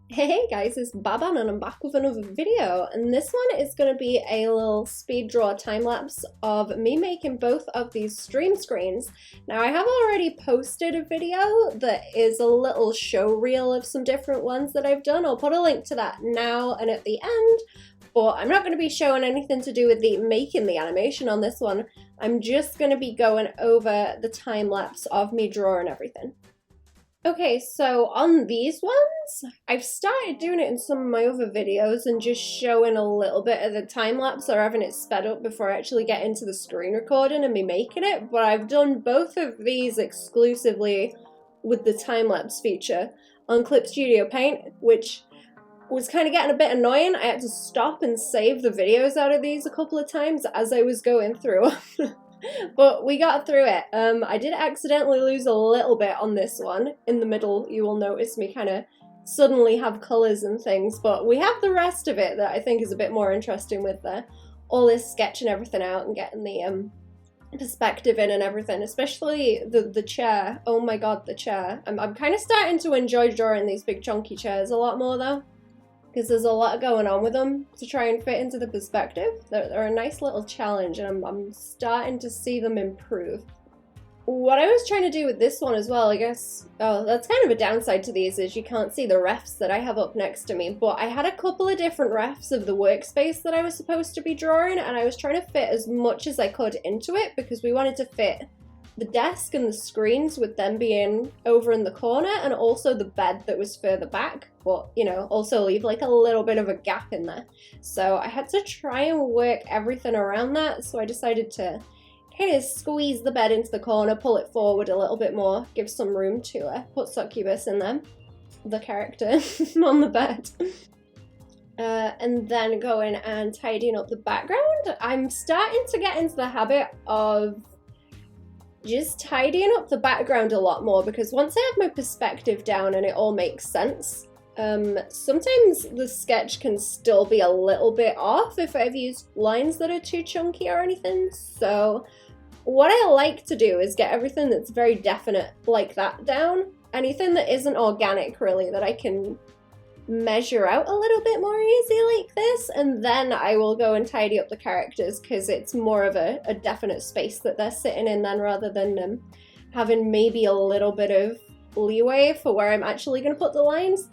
Hey guys, it's Baban and I'm back with another video, and this one is going to be a little speed draw time lapse of me making both of these stream screens. Now I have already posted a video that is a little show reel of some different ones that I've done. I'll put a link to that now and at the end, but I'm not going to be showing anything to do with the making the animation on this one. I'm just going to be going over the time lapse of me drawing everything. Okay, so on these ones, I've started doing it in some of my other videos and just showing a little bit of the time lapse or having it sped up before I actually get into the screen recording and me making it, but I've done both of these exclusively with the time lapse feature on Clip Studio Paint, which was kind of getting a bit annoying. I had to stop and save the videos out of these a couple of times as I was going through. But we got through it. I did accidentally lose a little bit on this one. In the middle, you will notice me kind of suddenly have colours and things, but we have the rest of it that I think is a bit more interesting with all this sketching everything out and getting the perspective in and everything, especially the chair. Oh my god, the chair. I'm kind of starting to enjoy drawing these big chunky chairs a lot more though, because there's a lot going on with them to try and fit into the perspective. They're a nice little challenge, and I'm starting to see them improve. What I was trying to do with this one as well, I guess, that's kind of a downside to these, is you can't see the refs that I have up next to me, but I had a couple of different refs of the workspace that I was supposed to be drawing, and I was trying to fit as much as I could into it, because we wanted to fit the desk and the screens with them being over in the corner, and also the bed that was further back, but you know, also leave like a little bit of a gap in there. So I had to try and work everything around that, so I decided to kind of squeeze the bed into the corner, pull it forward a little bit more, give some room to put Succubus in there, the character, on the bed. And then going and tidying up the background. I'm starting to get into the habit of just tidying up the background a lot more, because once I have my perspective down and it all makes sense, sometimes the sketch can still be a little bit off if I've used lines that are too chunky or anything. So what I like to do is get everything that's very definite like that down. Anything that isn't organic really, that I can measure out a little bit more easy like this, and then I will go and tidy up the characters, because it's more of a definite space that they're sitting in then, rather than having maybe a little bit of leeway for where I'm actually going to put the lines.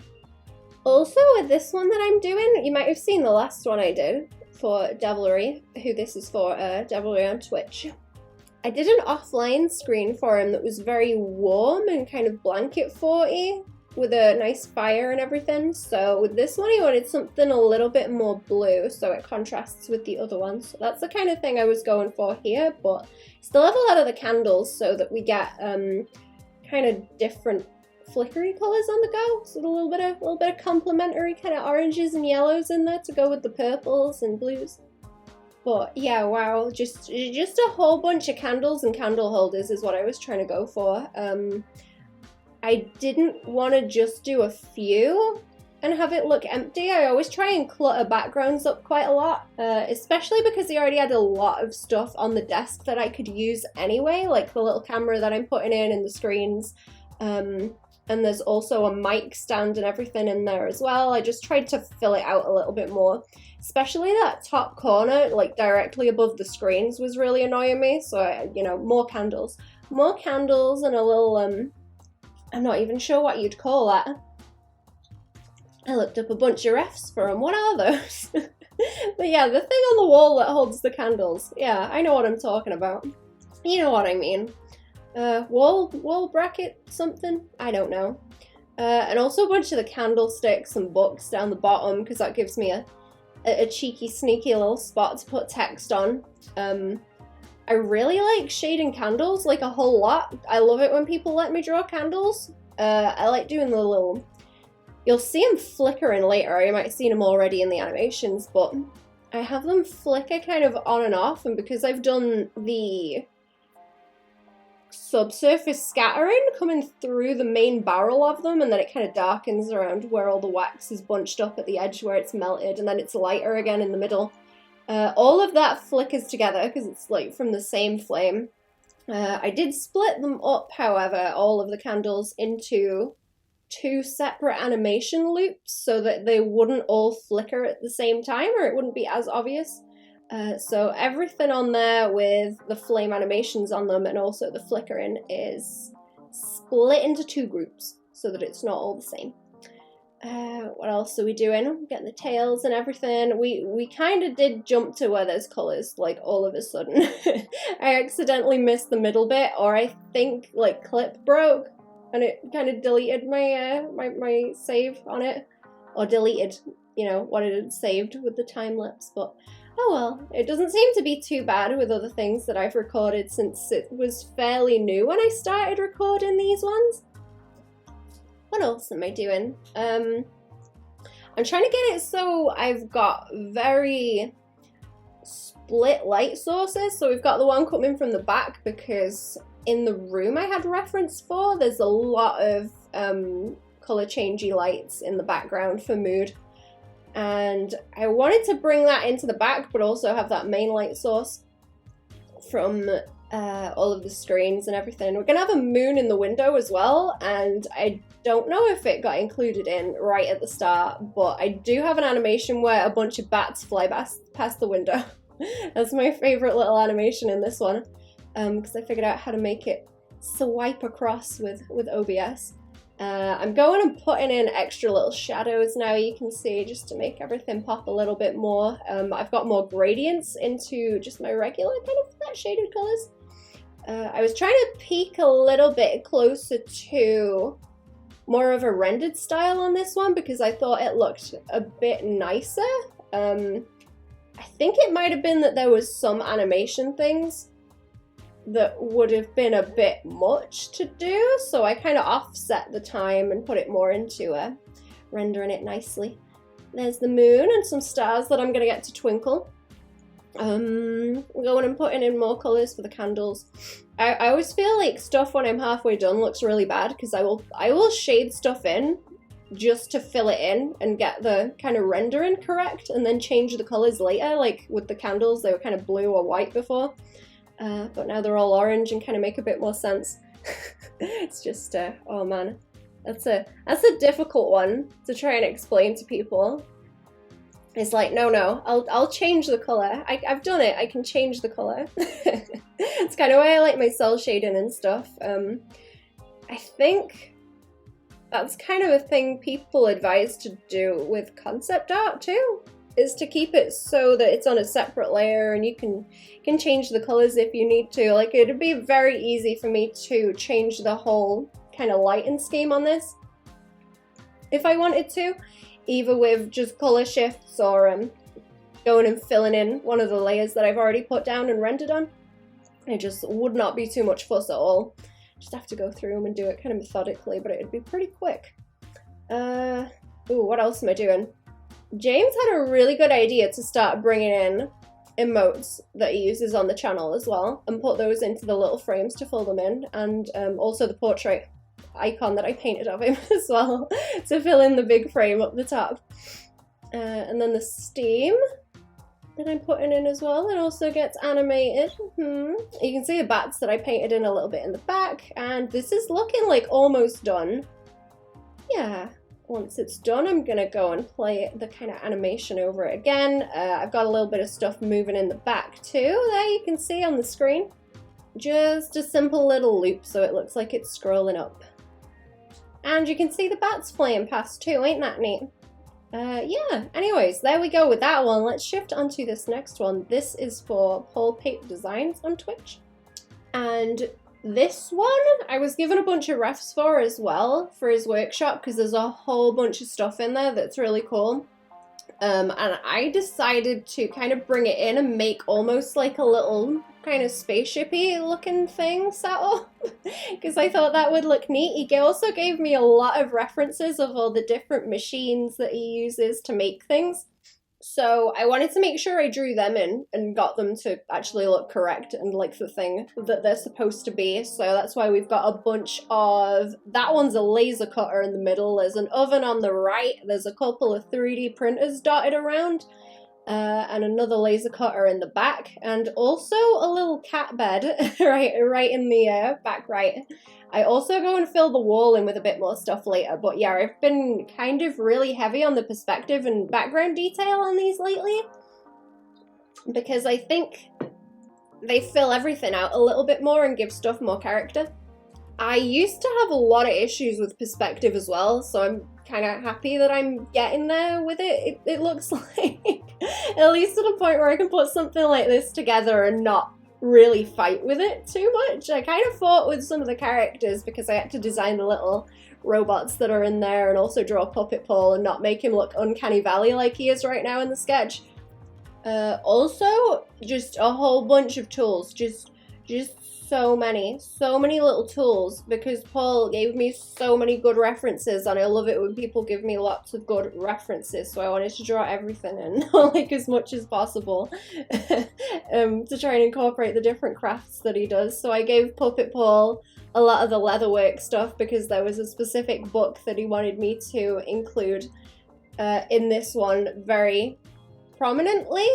Also with this one that I'm doing, you might have seen the last one I did for Devilry, who this is for, Devilry on Twitch. I did an offline screen for him that was very warm and kind of blanket forty, with a nice fire and everything. So with this one, he wanted something a little bit more blue, so it contrasts with the other ones. So that's the kind of thing I was going for here, but still have a lot of the candles so that we get kind of different flickery colors on the go. So a little bit of complementary kind of oranges and yellows in there to go with the purples and blues. But yeah, wow, just a whole bunch of candles and candle holders is what I was trying to go for. I didn't want to just do a few and have it look empty. I always try and clutter backgrounds up quite a lot, especially because he already had a lot of stuff on the desk that I could use anyway, like the little camera that I'm putting in the screens, and there's also a mic stand and everything in there as well. I just tried to fill it out a little bit more, especially that top corner, like directly above the screens, was really annoying me. So, you know, more candles and a little, I'm not even sure what you'd call that. I looked up a bunch of refs for them. What are those? But yeah, the thing on the wall that holds the candles. Yeah, I know what I'm talking about. You know what I mean. Wall bracket something? I don't know. And also a bunch of the candlesticks and books down the bottom, because that gives me a cheeky, sneaky little spot to put text on. I really like shading candles, like a whole lot. I love it when people let me draw candles. I like doing the little... You'll see them flickering later, you might have seen them already in the animations, but I have them flicker kind of on and off, and because I've done the subsurface scattering coming through the main barrel of them, and then it kind of darkens around where all the wax is bunched up at the edge where it's melted, and then it's lighter again in the middle. All of that flickers together because it's like from the same flame. I did split them up, however, all of the candles into 2 separate animation loops so that they wouldn't all flicker at the same time, or it wouldn't be as obvious. So everything on there with the flame animations on them and also the flickering is split into 2 groups so that it's not all the same. What else are we doing? Getting the tails and everything. We kind of did jump to where there's colours, like, all of a sudden. I accidentally missed the middle bit, or I think, like, clip broke, and it kind of deleted my, my save on it. Or deleted, you know, what it had saved with the time lapse, but oh well. It doesn't seem to be too bad with other things that I've recorded since it was fairly new when I started recording these ones. What else am I doing? I'm trying to get it so I've got very split light sources. So we've got the one coming from the back because in the room I had reference for, there's a lot of color changey lights in the background for mood. And I wanted to bring that into the back, but also have that main light source from all of the screens and everything. We're gonna have a moon in the window as well, and I don't know if it got included in right at the start, but I do have an animation where a bunch of bats fly past the window. That's my favorite little animation in this one, because I figured out how to make it swipe across with OBS. I'm going and putting in extra little shadows now, you can see, just to make everything pop a little bit more. I've got more gradients into just my regular kind of flat shaded colours. I was trying to peek a little bit closer to more of a rendered style on this one because I thought it looked a bit nicer. I think it might have been that there was some animation things that would have been a bit much to do, so I kind of offset the time and put it more into rendering it nicely. There's the moon and some stars that I'm going to get to twinkle. Going and putting in more colours for the candles. I always feel like stuff when I'm halfway done looks really bad because I will shade stuff in just to fill it in and get the kind of rendering correct and then change the colours later. Like with the candles, they were kind of blue or white before. But now they're all orange and kind of make a bit more sense. It's just, oh man, that's a difficult one to try and explain to people. It's like, no, I'll change the color. I've done it, I can change the color. It's kind of why I like my cell shading and stuff. I think that's kind of a thing people advise to do with concept art too, is to keep it so that it's on a separate layer and you can change the colors if you need to. Like, it'd be very easy for me to change the whole kind of lighting scheme on this if I wanted to, either with just color shifts or going and filling in one of the layers that I've already put down and rendered on. It just would not be too much fuss at all. Just have to go through them and do it kind of methodically, but it'd be pretty quick. Ooh, what else am I doing? James had a really good idea to start bringing in emotes that he uses on the channel as well, and put those into the little frames to fill them in, and also the portrait icon that I painted of him as well to fill in the big frame up the top. And then the steam that I'm putting in as well, it also gets animated. You can see the bats that I painted in a little bit in the back, and this is looking like almost done. Yeah. Once it's done, I'm gonna go and play the kind of animation over it again. I've got a little bit of stuff moving in the back too, there you can see on the screen. Just a simple little loop so it looks like it's scrolling up. And you can see the bats flying past too, ain't that neat? Yeah, anyways, there we go with that one. Let's shift onto this next one. This is for Paul Pape Designs on Twitch. And this one, I was given a bunch of refs for as well for his workshop because there's a whole bunch of stuff in there that's really cool. And I decided to kind of bring it in and make almost like a little kind of spaceship-y looking thing set up because I thought that would look neat. He also gave me a lot of references of all the different machines that he uses to make things. So I wanted to make sure I drew them in and got them to actually look correct and like the thing that they're supposed to be. So that's why we've got a bunch of, that one's a laser cutter in the middle, there's an oven on the right, there's a couple of 3D printers dotted around, and another laser cutter in the back, and also a little cat bed right in the back right. I also go and fill the wall in with a bit more stuff later, but yeah, I've been kind of really heavy on the perspective and background detail on these lately, because I think they fill everything out a little bit more and give stuff more character. I used to have a lot of issues with perspective as well, so I'm kind of happy that I'm getting there with it. It looks like, at least at a point where I can put something like this together and not really fight with it too much. I kind of fought with some of the characters because I had to design the little robots that are in there and also draw Puppet Paul and not make him look Uncanny Valley like he is right now in the sketch. Also, just a whole bunch of tools, just so many little tools, because Paul gave me so many good references, and I love it when people give me lots of good references, so I wanted to draw everything in, like as much as possible, to try and incorporate the different crafts that he does. So I gave Puppet Paul a lot of the leatherwork stuff because there was a specific book that he wanted me to include in this one very prominently.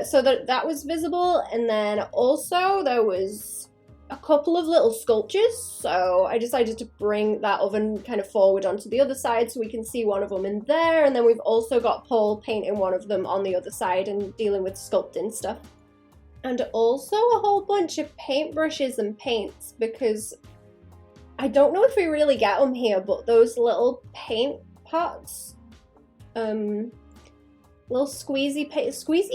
So that was visible, and then also there was a couple of little sculptures, so I decided to bring that oven kind of forward onto the other side so we can see one of them in there, and then we've also got Paul painting one of them on the other side and dealing with sculpting stuff. And also a whole bunch of paintbrushes and paints, because I don't know if we really get them here, but those little paint pots, little squeezy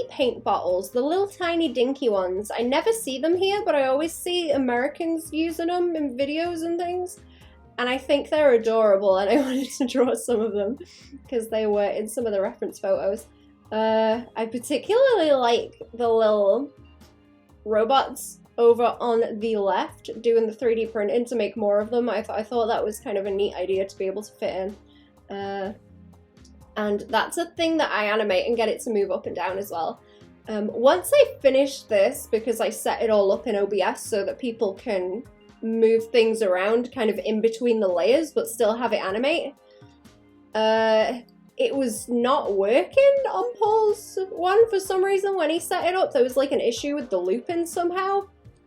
paint bottles, the little tiny dinky ones. I never see them here, but I always see Americans using them in videos and things, and I think they're adorable, and I wanted to draw some of them because they were in some of the reference photos. I particularly like the little robots over on the left doing the 3D printing to make more of them. I thought that was kind of a neat idea to be able to fit in. And that's a thing that I animate and get it to move up and down as well. Once I finish this, because I set it all up in OBS so that people can move things around kind of in between the layers but still have it animate, it was not working on Paul's one for some reason when he set it up. There was like an issue with the looping somehow.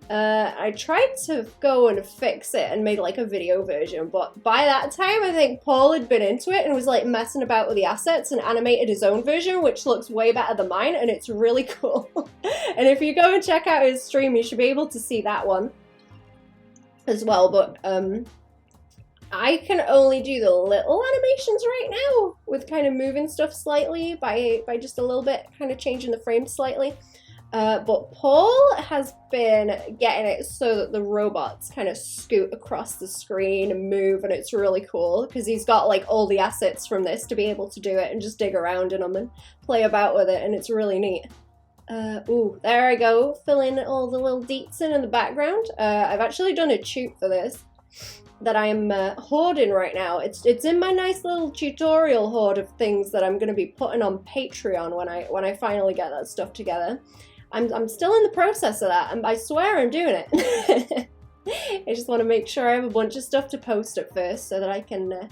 I tried to go and fix it and made like a video version, but by that time I think Paul had been into it and was like messing about with the assets and animated his own version, which looks way better than mine, and it's really cool. And if you go and check out his stream, you should be able to see that one as well. But I can only do the little animations right now with kind of moving stuff slightly by just a little bit, kind of changing the frame slightly. But Paul has been getting it so that the robots kind of scoot across the screen and move, and it's really cool because he's got like all the assets from this to be able to do it and just dig around in them and play about with it, and it's really neat. Ooh, there I go, filling all the little deets in the background. I've actually done a shoot for this that I'm hoarding right now. It's in my nice little tutorial hoard of things that I'm going to be putting on Patreon when I finally get that stuff together. I'm still in the process of that, and I swear I'm doing it. I just want to make sure I have a bunch of stuff to post at first so that I can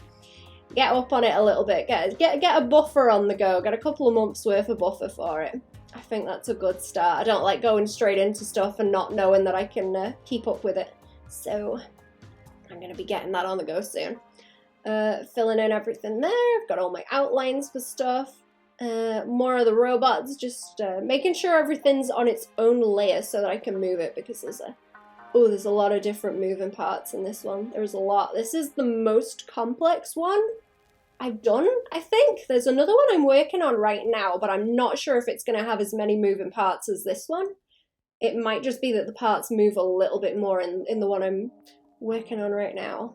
get up on it a little bit, get a buffer on the go, get a couple of months worth of buffer for it. I think that's a good start. I don't like going straight into stuff and not knowing that I can keep up with it. So I'm going to be getting that on the go soon. Filling in everything there. I've got all my outlines for stuff. More of the robots, just making sure everything's on its own layer so that I can move it, because there's a lot of different moving parts in this one. There's a lot. This is the most complex one I've done, I think. There's another one I'm working on right now, but I'm not sure if it's going to have as many moving parts as this one. It might just be that the parts move a little bit more in the one I'm working on right now,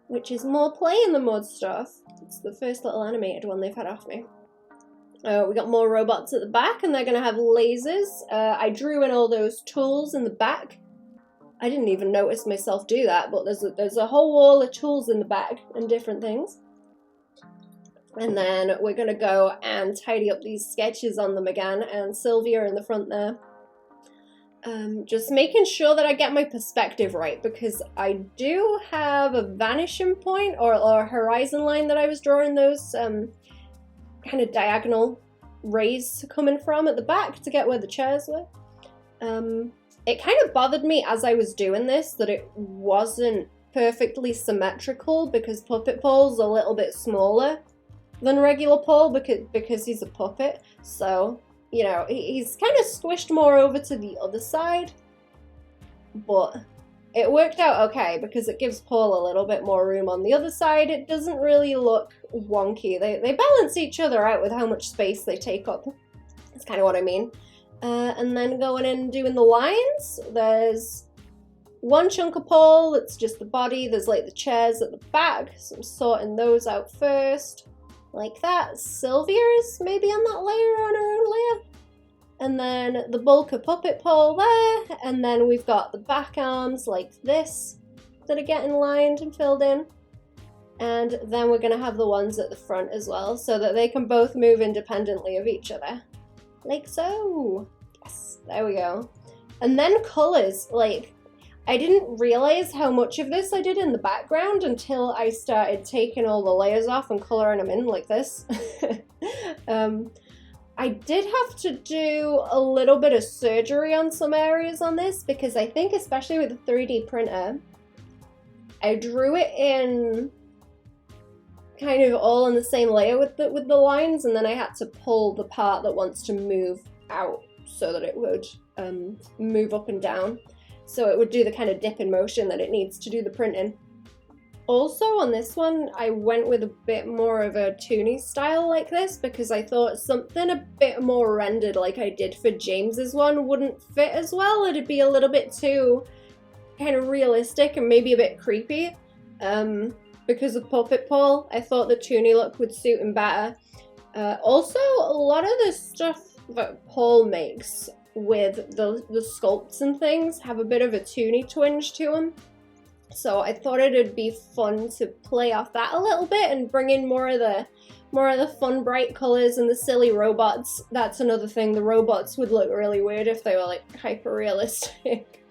which is more play in the mud stuff. It's the first little animated one they've had off me. We got more robots at the back, and they're going to have lasers. I drew in all those tools in the back. I didn't even notice myself do that, but there's a whole wall of tools in the back and different things. And then we're going to go and tidy up these sketches on them again, and Sylvia in the front there. Just making sure that I get my perspective right, because I do have a vanishing point or a horizon line that I was drawing those kind of diagonal rays coming from at the back to get where the chairs were. It kind of bothered me as I was doing this that it wasn't perfectly symmetrical because Puppet Paul's a little bit smaller than regular Paul because he's a puppet. So, you know, he's kind of squished more over to the other side. But it worked out okay because it gives Paul a little bit more room on the other side. It doesn't really look wonky. They balance each other out with how much space they take up. That's kind of what I mean. And then going in and doing the lines, there's one chunk of Paul that's just the body. There's like the chairs at the back, so I'm sorting those out first. Like that. Sylvia's maybe on that layer, on her own layer. And then the bulk of Puppet Paul there, and then we've got the back arms like this that are getting lined and filled in. And then we're going to have the ones at the front as well, so that they can both move independently of each other. Like so. Yes, there we go. And then colours, like, I didn't realise how much of this I did in the background until I started taking all the layers off and colouring them in like this. I did have to do a little bit of surgery on some areas on this because I think, especially with the 3D printer, I drew it in kind of all in the same layer with the lines, and then I had to pull the part that wants to move out so that it would move up and down. So it would do the kind of dip in motion that it needs to do the printing. Also on this one, I went with a bit more of a toony style like this because I thought something a bit more rendered like I did for James's one wouldn't fit as well. It'd be a little bit too kind of realistic and maybe a bit creepy. Because of Puppet Paul, I thought the toony look would suit him better. Also, a lot of the stuff that Paul makes with the sculpts and things have a bit of a toony twinge to them. So I thought it'd be fun to play off that a little bit and bring in more of the fun, bright colors and the silly robots. That's another thing. The robots would look really weird if they were like hyper realistic.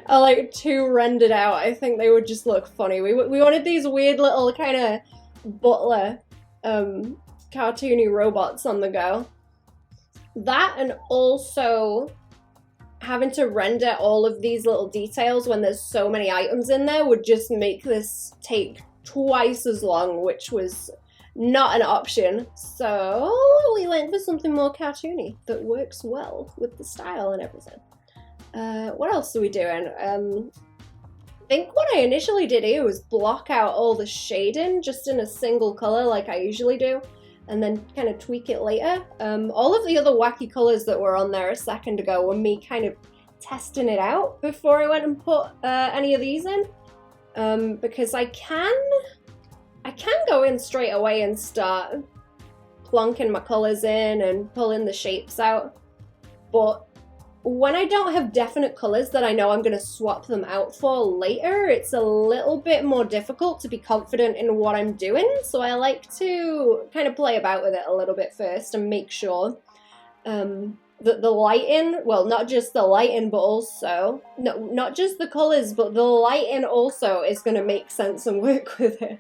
Or like too rendered out. I think they would just look funny. We wanted these weird little kind of butler cartoony robots on the go. That, and also having to render all of these little details when there's so many items in there would just make this take twice as long, which was not an option. So we went for something more cartoony that works well with the style and everything. What else are we doing? I think what I initially did here was block out all the shading just in a single color like I usually do, and then kind of tweak it later. All of the other wacky colors that were on there a second ago were me kind of testing it out before I went and put any of these in, because I can go in straight away and start plonking my colors in and pulling the shapes out, but when I don't have definite colors that I know I'm going to swap them out for later, it's a little bit more difficult to be confident in what I'm doing. So I like to kind of play about with it a little bit first and make sure that the lighting, well, not just the lighting, but also, no, not just the colors, but the lighting also is going to make sense and work with it.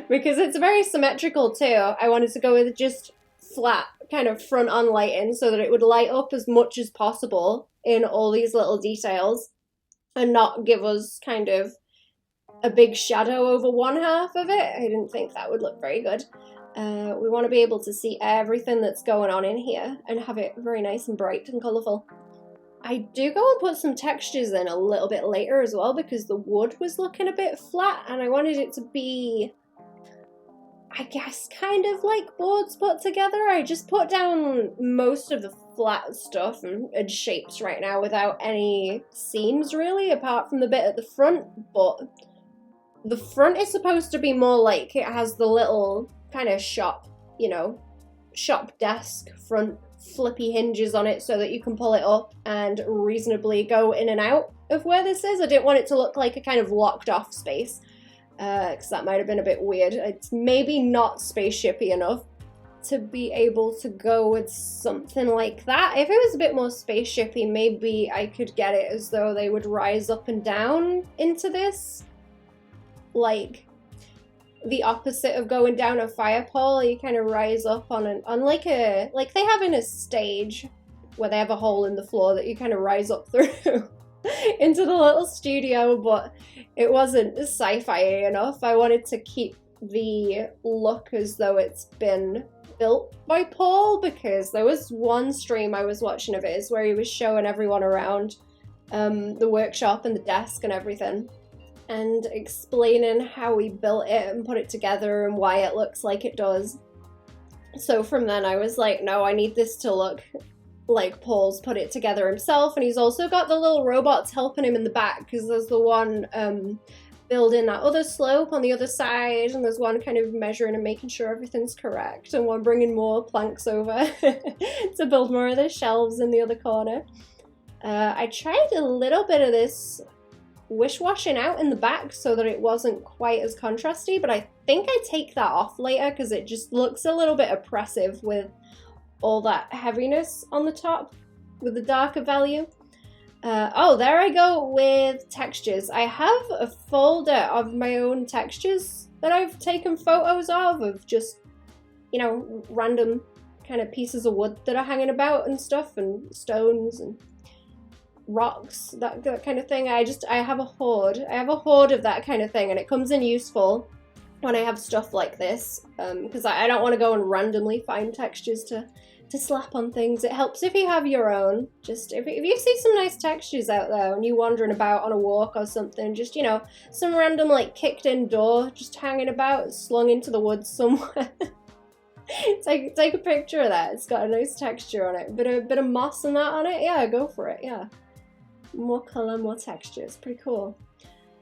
Because it's very symmetrical too. I wanted to go with just flat kind of front on lighting so that it would light up as much as possible in all these little details and not give us kind of a big shadow over one half of it. I didn't think that would look very good. We want to be able to see everything that's going on in here and have it very nice and bright and colourful. I do go and put some textures in a little bit later as well because the wood was looking a bit flat and I wanted it to be, I guess, kind of like boards put together. I just put down most of the flat stuff and shapes right now without any seams really, apart from the bit at the front, but the front is supposed to be more like it has the little kind of shop, you know, shop desk front flippy hinges on it so that you can pull it up and reasonably go in and out of where this is. I didn't want it to look like a kind of locked off space. Because that might have been a bit weird. It's maybe not spaceshipy enough to be able to go with something like that. If it was a bit more spaceshipy, maybe I could get it as though they would rise up and down into this. Like the opposite of going down a fire pole. You kind of rise up on like they have in a stage where they have a hole in the floor that you kind of rise up through into the little studio, but it wasn't sci-fi enough. I wanted to keep the look as though it's been built by Paul, because there was one stream I was watching of his where he was showing everyone around the workshop and the desk and everything, and explaining how he built it and put it together and why it looks like it does. So from then I was like, no, I need this to look like Paul's put it together himself. And he's also got the little robots helping him in the back, because there's the one building that other slope on the other side, and there's one kind of measuring and making sure everything's correct, and one bringing more planks over to build more of the shelves in the other corner. I tried a little bit of this wish-washing out in the back so that it wasn't quite as contrasty, but I think I take that off later because it just looks a little bit oppressive with all that heaviness on the top with the darker value. Oh, there I go with textures. I have a folder of my own textures that I've taken photos of just, you know, random kind of pieces of wood that are hanging about and stuff, and stones and rocks, that kind of thing. I have a hoard. I have a hoard of that kind of thing, and it comes in useful when I have stuff like this, because I don't want to go and randomly find textures to slap on things. It helps if you have your own. Just if you see some nice textures out there and you're wandering about on a walk or something, just, you know, some random like kicked in door just hanging about, slung into the woods somewhere. take a picture of that. It's got a nice texture on it. Bit of moss and that on it. Yeah, go for it. Yeah, more color, more texture. It's pretty cool.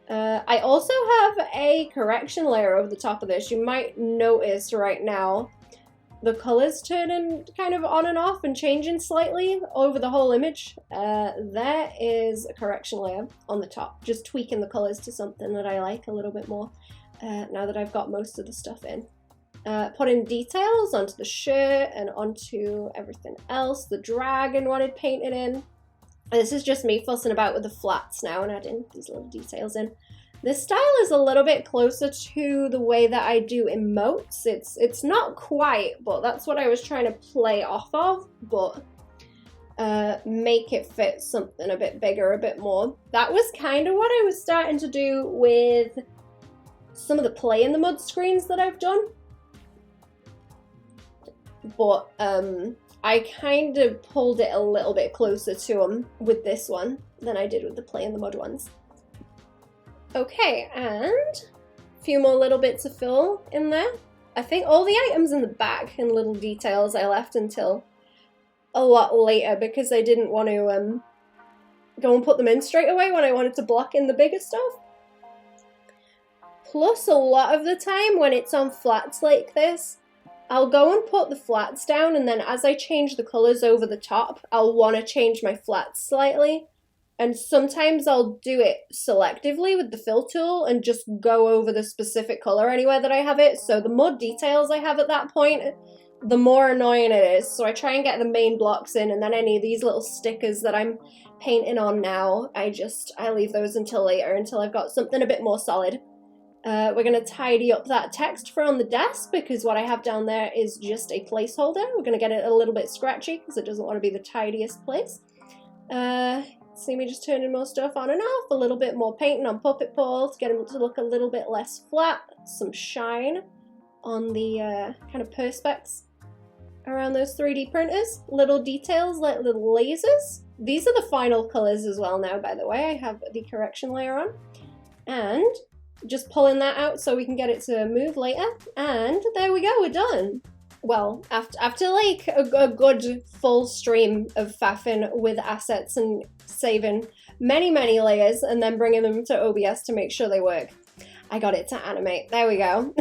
I also have a correction layer over the top of this. You might notice right now the colors turning kind of on and off and changing slightly over the whole image. There is a correction layer on the top, just tweaking the colors to something that I like a little bit more now that I've got most of the stuff in. Putting details onto the shirt and onto everything else. The dragon wanted painted in. This is just me fussing about with the flats now and adding these little details in. This style is a little bit closer to the way that I do emotes. It's not quite, but that's what I was trying to play off of, but make it fit something a bit bigger, a bit more. That was kind of what I was starting to do with some of the play in the mud screens that I've done. But I kind of pulled it a little bit closer to them with this one than I did with the play in the mud ones. Okay, and a few more little bits of fill in there. I think all the items in the back and little details I left until a lot later because I didn't want to go and put them in straight away when I wanted to block in the bigger stuff. Plus, a lot of the time when it's on flats like this, I'll go and put the flats down, and then as I change the colours over the top, I'll want to change my flats slightly. And sometimes I'll do it selectively with the fill tool and just go over the specific colour anywhere that I have it. So the more details I have at that point, the more annoying it is. So I try and get the main blocks in, and then any of these little stickers that I'm painting on now, I leave those until later, until I've got something a bit more solid. We're going to tidy up that text for on the desk, because what I have down there is just a placeholder. We're going to get it a little bit scratchy because it doesn't want to be the tidiest place. See me just turning more stuff on and off, a little bit more painting on Puppet Paul to get him to look a little bit less flat, some shine on the kind of perspex around those 3D printers, little details like little lasers. These are the final colours as well now, by the way. I have the correction layer on, and just pulling that out so we can get it to move later, and there we go, we're done. Well, after like a good full stream of faffing with assets and saving many layers and then bringing them to OBS to make sure they work, I got it to animate. There we go.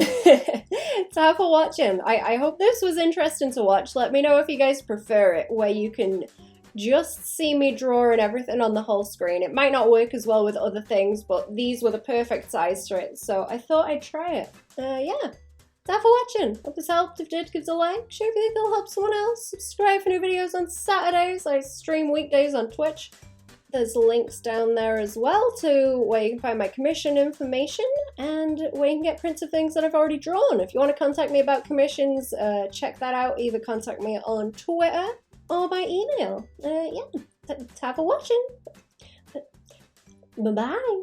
So for watching. I hope this was interesting to watch. Let me know if you guys prefer it, where you can just see me drawing everything on the whole screen. It might not work as well with other things, but these were the perfect size for it, so I thought I'd try it. Yeah. Thanks for watching. Hope this helped. If it did, give us a like. Share if you think it'll help someone else. Subscribe for new videos on Saturdays. I stream weekdays on Twitch. There's links down there as well to where you can find my commission information and where you can get prints of things that I've already drawn. If you want to contact me about commissions, check that out. Either contact me on Twitter or by email. Yeah, thanks for watching. Bye-bye.